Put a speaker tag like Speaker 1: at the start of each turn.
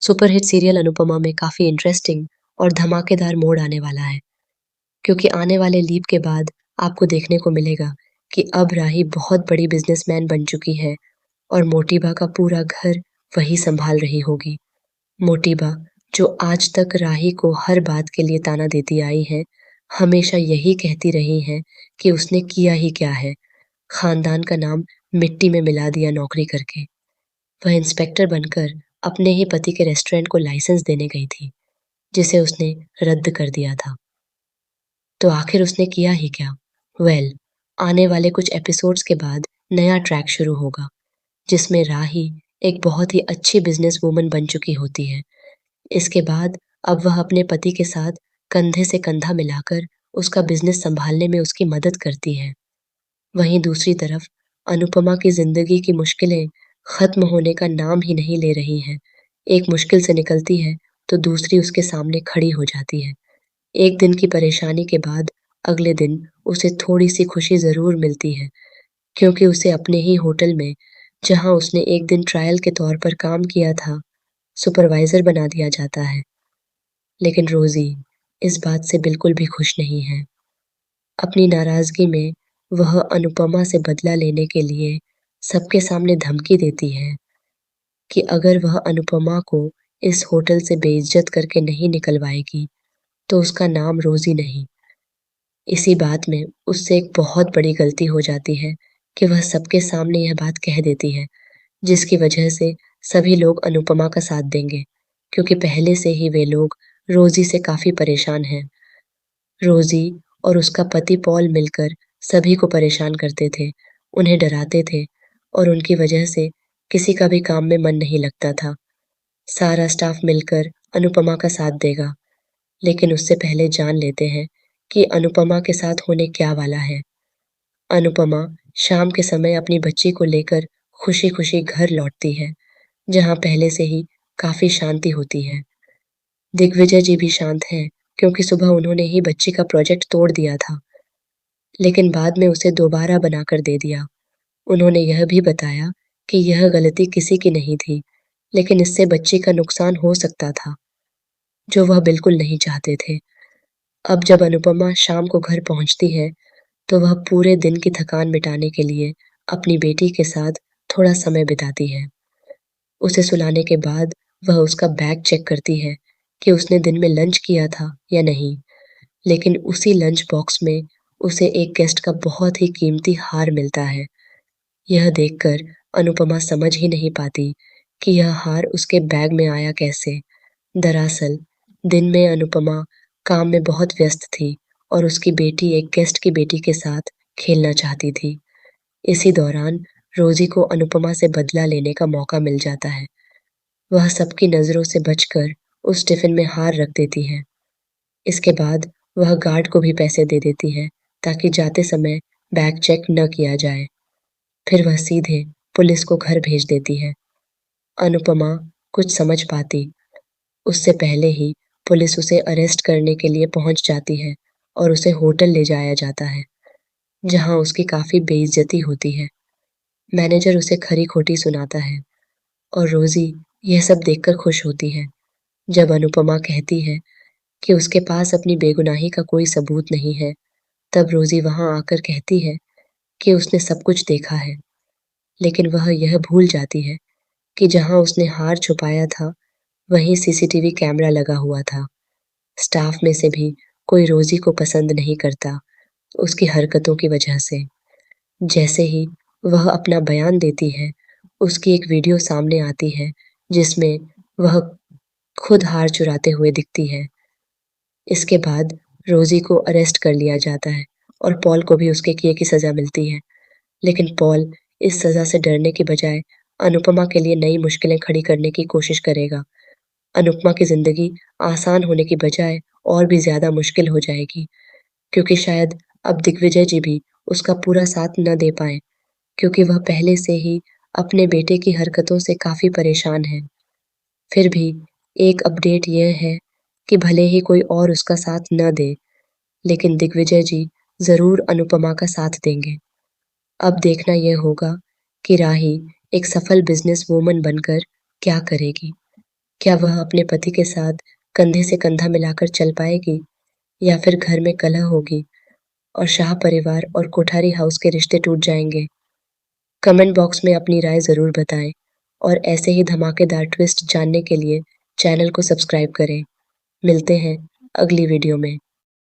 Speaker 1: Superhit serial Anupama में काफ़ी interesting और धमाकेदार मोड़ आने वाला है, क्योंकि आने वाले लीप के बाद आपको देखने को मिलेगा कि अब राही बहुत बड़ी बिजनेसमैन बन चुकी है और मोटिबा का पूरा घर वही संभाल रही होगी। मोटिबा, जो आज तक राही को हर बात के लिए ताना देती आई है, हमेशा यही कहती रही है कि उसने किया ही क्या है, खानदान का नाम मिट्टी में मिला दिया नौकरी करके। वह इंस्पेक्टर बनकर अपने ही पति के रेस्टोरेंट को लाइसेंस देने गई थी, जिसे उसने रद्द कर दिया था। तो आखिर उसने किया ही क्या? वेल, आने वाले कुछ एपिसोड्स के बाद नया ट्रैक शुरू होगा, जिसमें राही एक बहुत ही अच्छी बिजनेस वूमन बन चुकी होती है। इसके बाद अब वह अपने पति के साथ कंधे से कंधा मिलाकर उसका बिजनेस संभालने में उसकी मदद करती है। वहीं दूसरी तरफ अनुपमा की जिंदगी की मुश्किलें खत्म होने का नाम ही नहीं ले रही हैं। एक मुश्किल से निकलती है तो दूसरी उसके सामने खड़ी हो जाती है। एक दिन की परेशानी के बाद अगले दिन उसे थोड़ी-सी खुशी ज़रूर मिलती है, क्योंकि उसे अपने ही होटल में, जहाँ उसने एक दिन ट्रायल के तौर पर काम किया था, सुपरवाइज़र बना दिया जाता है। लेकिन रोज़ी इस बात से बिल्कुल भी खुश नहीं है। अपनी नाराज़गी में वह अनुपमा से बदला लेने के लिए सबके सामने धमकी देती है कि अगर वह अनुपमा को इस होटल से बेइज्जत करके नहीं निकलवाएगी, तो उसका नाम रोज़ी नहीं। इसी बात में उससे एक बहुत बड़ी गलती हो जाती है कि वह सबके सामने यह बात कह देती है, जिसकी वजह से सभी लोग अनुपमा का साथ देंगे, क्योंकि पहले से ही वे लोग रोज़ी से काफ़ी परेशान हैं। रोज़ी और उसका पति पॉल मिलकर सभी को परेशान करते थे, उन्हें डराते थे और उनकी वजह से किसी का भी काम में मन नहीं लगता था। सारा स्टाफ मिलकर अनुपमा का साथ देगा, लेकिन उससे पहले जान लेते हैं कि अनुपमा के साथ होने क्या वाला है। अनुपमा शाम के समय अपनी बच्ची को लेकर खुशी-खुशी घर लौटती है, जहाँ पहले से ही काफ़ी शांति होती है। दिग्विजय जी भी शांत हैं, क्योंकि सुबह उन्होंने ही बच्ची का प्रोजेक्ट तोड़ दिया था, लेकिन बाद में उसे दोबारा बनाकर दे दिया। उन्होंने यह भी बताया कि यह गलती किसी की नहीं थी, लेकिन इससे बच्ची का नुकसान हो सकता था, जो वह बिल्कुल नहीं चाहते थे। अब जब अनुपमा शाम को घर पहुंचती है, तो वह पूरे दिन की थकान मिटाने के लिए अपनी बेटी के साथ थोड़ा समय बिताती है। उसे सुलाने के बाद वह उसका बैग चेक करती है कि उसने दिन में लंच किया था या नहीं, लेकिन उसी लंच बॉक्स में उसे एक गेस्ट का बहुत ही कीमती हार मिलता है। यह देखकर अनुपमा समझ ही नहीं पाती कि यह हार उसके बैग में आया कैसे। दरअसल, दिन में अनुपमा काम में बहुत व्यस्त थी और उसकी बेटी एक गेस्ट की बेटी के साथ खेलना चाहती थी। इसी दौरान रोज़ी को अनुपमा से बदला लेने का मौका मिल जाता है। वह सबकी नज़रों से बचकर उस टिफ़िन में हार रख देती है। इसके बाद वह गार्ड को भी पैसे दे देती है, ताकि जाते समय बैग चेक न किया जाए। फिर वह सीधे पुलिस को घर भेज देती है। अनुपमा कुछ समझ पाती उससे पहले ही पुलिस उसे अरेस्ट करने के लिए पहुंच जाती है और उसे होटल ले जाया जाता है, जहां उसकी काफ़ी बेइज्जती होती है। मैनेजर उसे खरी-खोटी सुनाता है और रोज़ी यह सब देखकर खुश होती है। जब अनुपमा कहती है कि उसके पास अपनी बेगुनाही का कोई सबूत नहीं है, तब रोज़ी वहां आकर कहती है कि उसने सब कुछ देखा है, लेकिन वह यह भूल जाती है कि जहां उसने हार छुपाया था, वहीं सीसीटीवी कैमरा लगा हुआ था। स्टाफ में से भी कोई रोज़ी को पसंद नहीं करता, उसकी हरकतों की वजह से। जैसे ही वह अपना बयान देती है, उसकी एक वीडियो सामने आती है, जिसमें वह खुद हार चुराते हुए दिखती है। इसके बाद रोज़ी को अरेस्ट कर लिया जाता है और पॉल को भी उसके किए की सज़ा मिलती है। लेकिन पॉल इस सज़ा से डरने की बजाय अनुपमा के लिए नई मुश्किलें खड़ी करने की कोशिश करेगा। अनुपमा की ज़िंदगी आसान होने की बजाय और भी ज़्यादा मुश्किल हो जाएगी, क्योंकि शायद अब दिग्विजय जी भी उसका पूरा साथ न दे पाएँ, क्योंकि वह पहले से ही अपने बेटे की हरकतों से काफ़ी परेशान हैं। फिर भी एक अपडेट यह है कि भले ही कोई और उसका साथ न दे, लेकिन दिग्विजय जी ज़रूर अनुपमा का साथ देंगे। अब देखना यह होगा कि राही एक सफल बिज़नेस वूमन बनकर क्या करेगी। क्या वह अपने पति के साथ कंधे से कंधा मिलाकर चल पाएगी या फिर घर में कलह होगी और शाह परिवार और कोठारी हाउस के रिश्ते टूट जाएंगे? कमेंट बॉक्स में अपनी राय ज़रूर बताएं और ऐसे ही धमाकेदार ट्विस्ट जानने के लिए चैनल को सब्सक्राइब करें। मिलते हैं अगली वीडियो में।